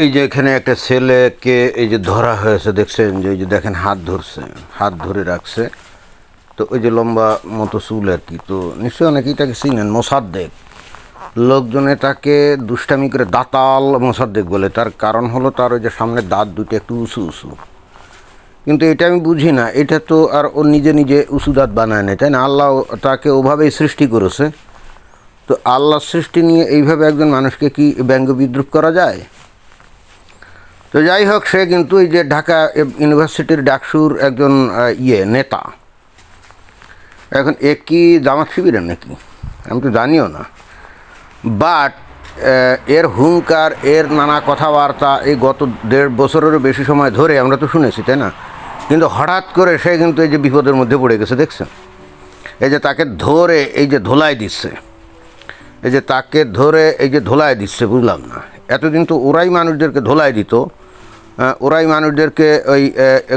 এই যে এখানে একটা ছেলেকে এই যে ধরা হয়েছে, দেখছেন যে ওই যে দেখেন হাত ধরছে, হাত ধরে রাখছে। তো ওই যে লম্বা মতো চুল আর কি, তো নিশ্চয়ই অনেকেই তাকে চিনেন, মোসাদ্দেক। লোকজনে তাকে দুষ্টামি করে দাতাল মোসাদ্দেক বলে। তার কারণ হলো তার ওই যে সামনের দাঁত দুটো একটু উঁচু উঁচু। কিন্তু এটা আমি বুঝি না, এটা তো আর ও নিজে নিজে উঁচু দাঁত বানায় নেয়, তাই না? আল্লাহ তাকে ওভাবেই সৃষ্টি করেছে। তো আল্লাহর সৃষ্টি নিয়ে এইভাবে একজন মানুষকে কি ব্যঙ্গ বিদ্রুপ করা যায়? তো যাই হোক, সে কিন্তু এই যে ঢাকা ইউনিভার্সিটির ডাকসুর একজন নেতা। এখন এ কি জামাত শিবিরের নাকি আমি তো জানিও না, বাট এর হুঙ্কার, এর নানা কথাবার্তা এই গত 1.5 বছরেরও বেশি সময় ধরে আমরা তো শুনেছি, তাই না? কিন্তু হঠাৎ করে সে কিন্তু এই যে বিপদের মধ্যে পড়ে গেছে, দেখছেন? এই যে তাকে ধরে এই যে ধোলাই দিচ্ছে, এই যে তাকে ধরে এই যে ধোলাই দিচ্ছে, বুঝলাম না। এতদিন তো ওরাই মানুষদেরকে ধোলাই দিত, ওরাই মানুষদেরকে ওই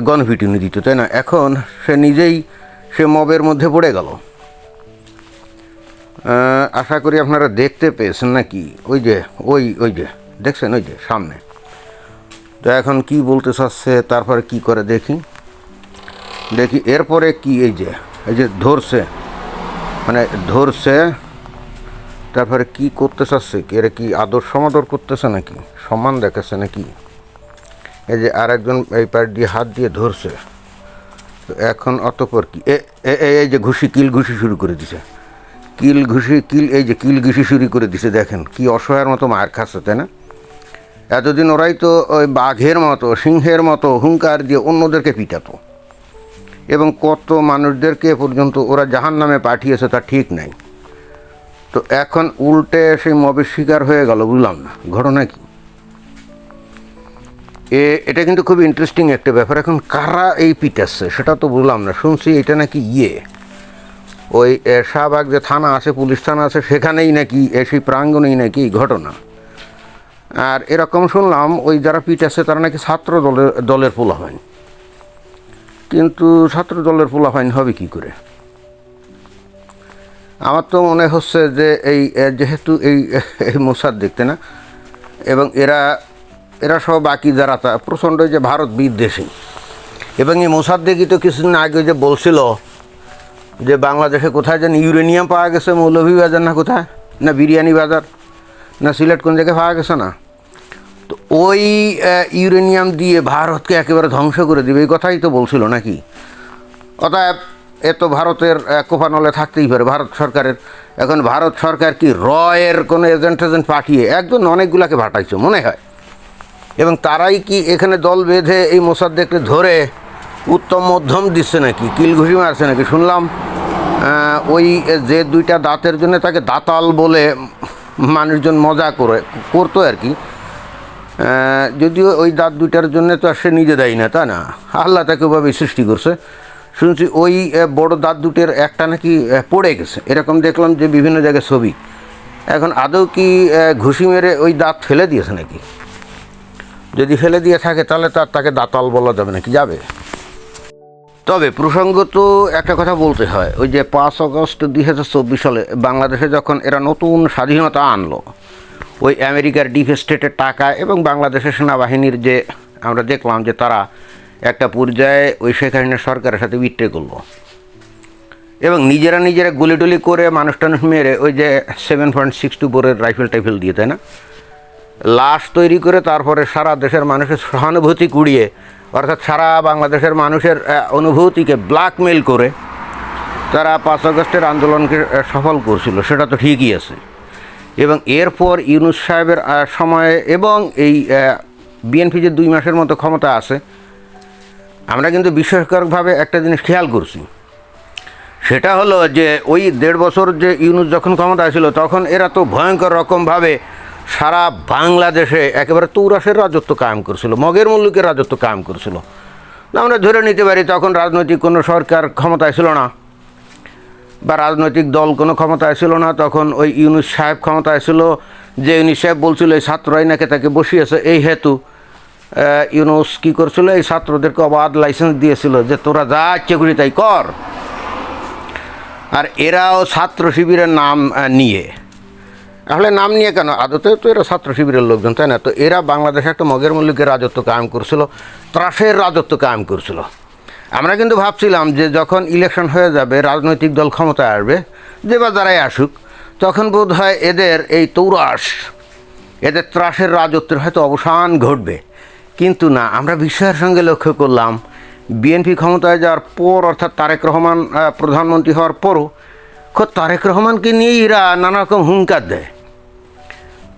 গণপিটুনি দিত, তাই না? এখন সে নিজেই সে মবের মধ্যে পড়ে গেল। আশা করি আপনারা দেখতে পেয়েছেন নাকি? ওই যে ওই যে দেখছেন, ওই যে সামনে। তো এখন কি বলতে চাচ্ছে, তারপরে কি করে দেখি এরপরে কি। এই যে ধরছে, মানে ধরছে, তারপরে কি করতে চাচ্ছে, এর কি আদর সমাদর করতেছে নাকি, সম্মান দেখাচ্ছে নাকি? এই যে আর একজন এই পাশ দিয়ে হাত দিয়ে ধরছে। তো এখন অতপর কি এই যে কিল ঘুষি শুরু করে দিছে, এই যে কিল ঘুষি শুরু করে দিছে। দেখেন কি অসহায়ের মতো মার খাচ্ছে, তাই না? এতদিন ওরাই তো ওই বাঘের মতো, সিংহের মতো হুঙ্কার দিয়ে অন্যদেরকে পিটাতো, এবং কত মানুষদেরকে পর্যন্ত ওরা জাহান্নামে পাঠিয়েছে তা ঠিক নাই। তো এখন উল্টে সেই মবের শিকার হয়ে গেল, বুঝলাম না ঘটনা কি। এটা কিন্তু খুব ইন্টারেস্টিং একটা ব্যাপার। এখন কারা এই পিটাচ্ছে সেটা তো বুঝলাম না। শুনছি এটা নাকি ওই শাহবাগ যে থানা আছে, পুলিশ থানা আছে, সেখানেই নাকি সেই প্রাঙ্গণেই নাকি এই ঘটনা। আর এরকম শুনলাম ওই যারা পিটাচ্ছে তারা নাকি ছাত্র দলের পোলাপাইন। কিন্তু ছাত্র দলের পোলাপাইন হবে কি করে? আমার তো মনে হচ্ছে যে এই যেহেতু এই মোসাদ্দেক, তাই না, এবং এরা সব বাকি যারা তা প্রচণ্ড যে ভারত বিদ্বেষী। এবং এই মোসাদ্দেকই তো কিছুদিন আগে যে বলছিল যে বাংলাদেশে কোথায় যেন ইউরেনিয়াম পাওয়া গেছে, মৌলভীবাজার না কোথায়, না বিরিয়ানি বাজার, না সিলেট কোন জায়গায় পাওয়া গেছে না। তো ওই ইউরেনিয়াম দিয়ে ভারতকে একেবারে ধ্বংস করে দেবে, এই কথাই তো বলছিল নাকি। অতএব এ তো ভারতের কোপানলে থাকতেই পারে ভারত সরকারের। এখন ভারত সরকার কি রয়ের কোনো এজেন্ট পাঠিয়ে একজন অনেকগুলাকে পাঠাইছে মনে হয়, এবং তারাই কি এখানে দল বেঁধে এই মোসাদ্দেককে ধরে উত্তম মধ্যম দিচ্ছে নাকি, কিল ঘুষি মারছে নাকি। শুনলাম ওই যে 2টা দাঁতের জন্য তাকে দাতাল বলে মানুষজন মজা করতো আর কি। যদিও ওই দাঁত 2টার জন্য তো আর সে নিজে দেয় না, তা না, আল্লাহ তাকে ওভাবে সৃষ্টি করছে। শুনছি ওই বড় দাঁত 2টের একটা নাকি পড়ে গেছে, এরকম দেখলাম যে বিভিন্ন জায়গায় ছবি। এখন আদৌ কি ঘুষি মেরে ওই দাঁত ফেলে দিয়েছে নাকি? যদি ফেলে দিয়ে থাকে তাহলে তাকে দাতাল বলা যাবে নাকি, যাবে? তবে প্রসঙ্গত একটা কথা বলতে হয়, ওই যে 5 আগস্ট 2024 সালে বাংলাদেশে যখন এরা নতুন স্বাধীনতা আনলো, ওই আমেরিকার ডিপ স্টেটের টাকা এবং বাংলাদেশের সেনাবাহিনীর যে আমরা দেখলাম যে তারা একটা পর্যায়ে ওই শেখ হাসিনা সরকারের সাথে বিট্রে করলো, এবং নিজেরা গুলিটুলি করে মানুষ টানুষ মেরে ওই যে 7.62 বোরের রাইফেল দিয়ে, তাই না, লাশ তৈরি করে তারপরে সারা দেশের মানুষের সহানুভূতি কুড়িয়ে, অর্থাৎ সারা বাংলাদেশের মানুষের অনুভূতিকে ব্ল্যাকমেল করে তারা 5 আগস্টের আন্দোলনকে সফল করছিল, সেটা তো ঠিকই আছে। এবং এরপর ইউনূস সাহেবের সময়ে এবং এই বিএনপি যে 2 মাসের মতো ক্ষমতা আছে, আমরা কিন্তু বিস্ময়করভাবে একটা জিনিস খেয়াল করছি। সেটা হলো যে ওই 1.5 বছর যে ইউনূস যখন ক্ষমতায় ছিল তখন এরা তো ভয়ঙ্কর রকমভাবে সারা বাংলাদেশে একেবারে তৌরাসের রাজত্ব কায়েম করছিল, মগের মুল্লুকের রাজত্ব কায়েম করছিল। আমরা ধরে নিতে পারি তখন রাজনৈতিক কোনো সরকার ক্ষমতায় ছিল না, বা রাজনৈতিক দল কোনো ক্ষমতায় ছিল না। তখন ওই ইউনূস সাহেব ক্ষমতায় ছিল, যে ইউনূস সাহেব বলছিল এই ছাত্ররাই নাকি তাকে বসিয়েছে, এই হেতু ইউনূস কী করছিল, এই ছাত্রদেরকে অবাধ লাইসেন্স দিয়েছিল যে তোরা যা ইচ্ছে করি তাই কর। আর এরাও ছাত্র শিবিরের নাম নিয়ে আসলে নাম নিয়ে কেন, আদতে তো এরা ছাত্র শিবিরের লোকজন, তাই না? তো এরা বাংলাদেশে একটা মগের মল্লিকের রাজত্ব কায়েম করছিল, ত্রাসের রাজত্ব কায়েম করছিল। আমরা কিন্তু ভাবছিলাম যে যখন ইলেকশন হয়ে যাবে, রাজনৈতিক দল ক্ষমতায় আসবে, যে বা যারাই আসুক, তখন বোধ হয় এদের এই তৌরাস, এদের ত্রাসের রাজত্বের হয়তো অবসান ঘটবে। কিন্তু না, আমরা বিস্ময়ের সঙ্গে লক্ষ্য করলাম বিএনপি ক্ষমতায় যাওয়ার পর, অর্থাৎ তারেক রহমান প্রধানমন্ত্রী হওয়ার পরও খোদ তারেক রহমানকে নিয়েই এরা নানা রকম হুঙ্কার দেয়।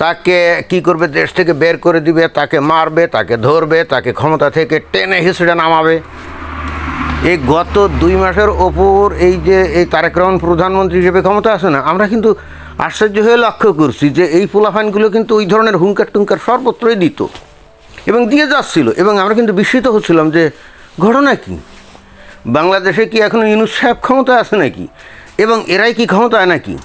তাকে কি করবে, দেশ থেকে বের করে দিবে, তাকে মারবে, তাকে ধরবে, তাকে ক্ষমতা থেকে টেনে হিসেবে নামাবে। এই গত 2 মাসের ওপর এই যে এই তারেক রহমান প্রধানমন্ত্রী হিসেবে ক্ষমতা আছে না, আমরা কিন্তু আশ্চর্য হয়ে লক্ষ্য করছি যে এই পোলাফাইনগুলো কিন্তু ওই ধরনের হুঙ্কার টুঙ্কার সর্বত্রই দিত এবং দিয়ে যাচ্ছিল। এবং আমরা কিন্তু বিস্মিত হচ্ছিলাম যে ঘটনা কি, বাংলাদেশে কি এখন ইউনূস সাহেব ক্ষমতায় আছে নাকি, এবং এরাই কি ক্ষমতায় নাকি?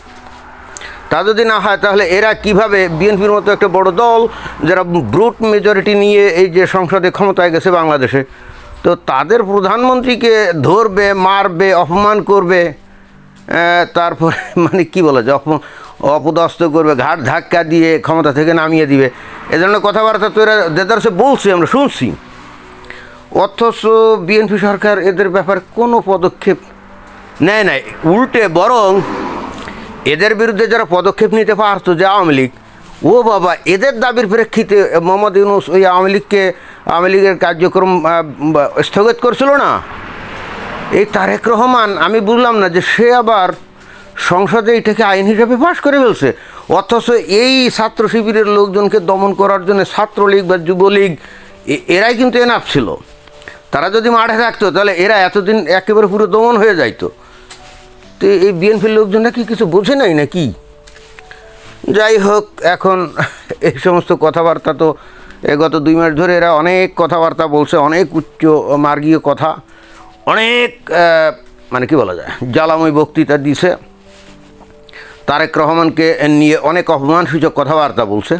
তা যদি না হয় তাহলে এরা কিভাবে বিএনপির মতো একটা বড় দল, যারা ব্রুট মেজরিটি নিয়ে এই যে সংসদে ক্ষমতায় গেছে বাংলাদেশে, তো তাদের প্রধানমন্ত্রীকে ধরবে, মারবে, অপমান করবে, তারপরে মানে কি বলা যায়, অপদস্থ করবে, ঘাট ধাক্কা দিয়ে ক্ষমতা থেকে নামিয়ে দিবে, এ ধরনের কথাবার্তা তো এরা দেদারসে বলছে, আমরা শুনছি। অথচ বিএনপি সরকার এদের ব্যাপারে কোনো পদক্ষেপ নেয় নাই। উল্টে বরং এদের বিরুদ্ধে যারা পদক্ষেপ নিতে পারতো, যে আওয়ামী লীগ, ও বাবা, এদের দাবির প্রেক্ষিতে মোহাম্মদ ইউনূস ওই আওয়ামী লীগের কার্যক্রম স্থগিত করছিল না। এই তারেক রহমান, আমি বুঝলাম না যে সে আবার সংসদে এটাকে আইন হিসেবে পাশ করে ফেলছে। অথচ এই ছাত্র শিবিরের লোকজনকে দমন করার জন্য ছাত্রলীগ বা যুবলীগ এরাই কিন্তু এনাফ ছিল। তারা যদি মাঠে থাকতো তাহলে এরা এতদিন একেবারে পুরো দমন হয়ে যাইতো। তো এই বিএনপির লোকজনরা কি কিছু বোঝে নাই নাকি? যাই হোক, এখন এই সমস্ত কথাবার্তা তো গত 2 মাস ধরে এরা অনেক কথাবার্তা বলছে, অনেক উচ্চ মার্গীয় কথা, অনেক মানে কি বলা যায়, জ্বালাময় বক্তৃতা দিছে, তারেক রহমানকে নিয়ে অনেক অপমানসূচক কথাবার্তা বলছে।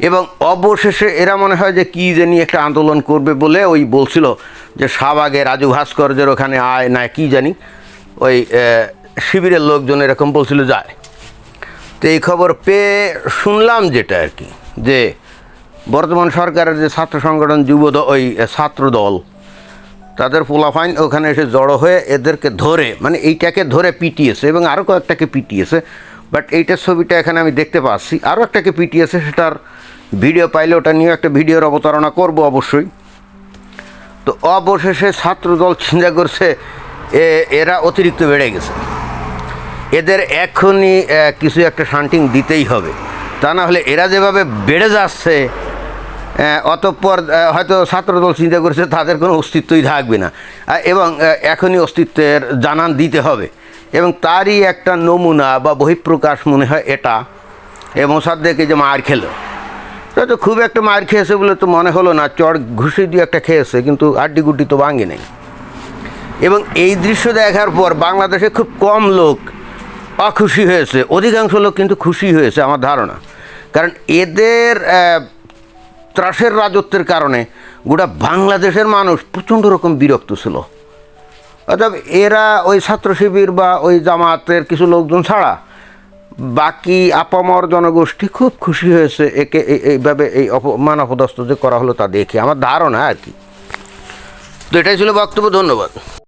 এবং অবশেষে এরা মনে হয় যে কী জানি একটা আন্দোলন করবে বলে ওই বলছিল যে শাহবাগে রাজু ভাস্কর্যের ওখানে আয় না কি জানি, ওই শিবিরের লোকজন এরকম বলছিল যায়। তো এই খবর পেয়ে শুনলাম যেটা আর কি, যে বর্তমান সরকারের যে ছাত্র সংগঠন ওই ছাত্র দল, তাদের পোলাফাইন ওখানে এসে জড়ো হয়ে এদেরকে ধরে, মানে এইটাকে ধরে পিটিয়েছে এবং আরও কয়েকটাকে পিটিয়েছে। বাট এইটার ছবিটা এখানে আমি দেখতে পাচ্ছি, আরও একটাকে পিটিয়েছে, সেটার ভিডিও পাইলে ওটা নিয়ে একটা ভিডিওর অবতারণা করব অবশ্যই। তো অবশেষে ছাত্রদল চিন্তা করছে এরা অতিরিক্ত বেড়ে গেছে, এদের এখনই কিছু একটা শান্টিং দিতেই হবে, তা না হলে এরা যেভাবে বেড়ে যাচ্ছে, অতঃপর হয়তো ছাত্রদল চিন্তা করছে তাদের কোনো অস্তিত্বই থাকবে না, এবং এখনই অস্তিত্বের জানান দিতে হবে। এবং তারই একটা নমুনা বা বহিঃপ্রকাশ মনে হয় এটা, মোসাদ্দেক যে মার খেলো, তো খুব একটা মার খেয়েছে বলে তো মনে হলো না, চড় ঘুষি দিয়ে একটা খেয়েছে, কিন্তু আড্ডি গুড্ডি তো ভাঙে নেই। এবং এই দৃশ্য দেখার পর বাংলাদেশে খুব কম লোক অখুশি হয়েছে, অধিকাংশ লোক কিন্তু খুশি হয়েছে আমার ধারণা। কারণ এদের ত্রাসের রাজত্বের কারণে গোটা বাংলাদেশের মানুষ প্রচণ্ড রকম বিরক্ত ছিল। অর্থাৎ এরা ওই ছাত্র শিবির বা ওই জামাতের কিছু লোকজন ছাড়া বাকি আপামর জনগোষ্ঠী খুব খুশি হয়েছে একে এইভাবে এই অপমান অপদস্থ যে করা হলো তা দেখে, আমার ধারণা আর কি। তো এটাই ছিল বক্তব্য। ধন্যবাদ।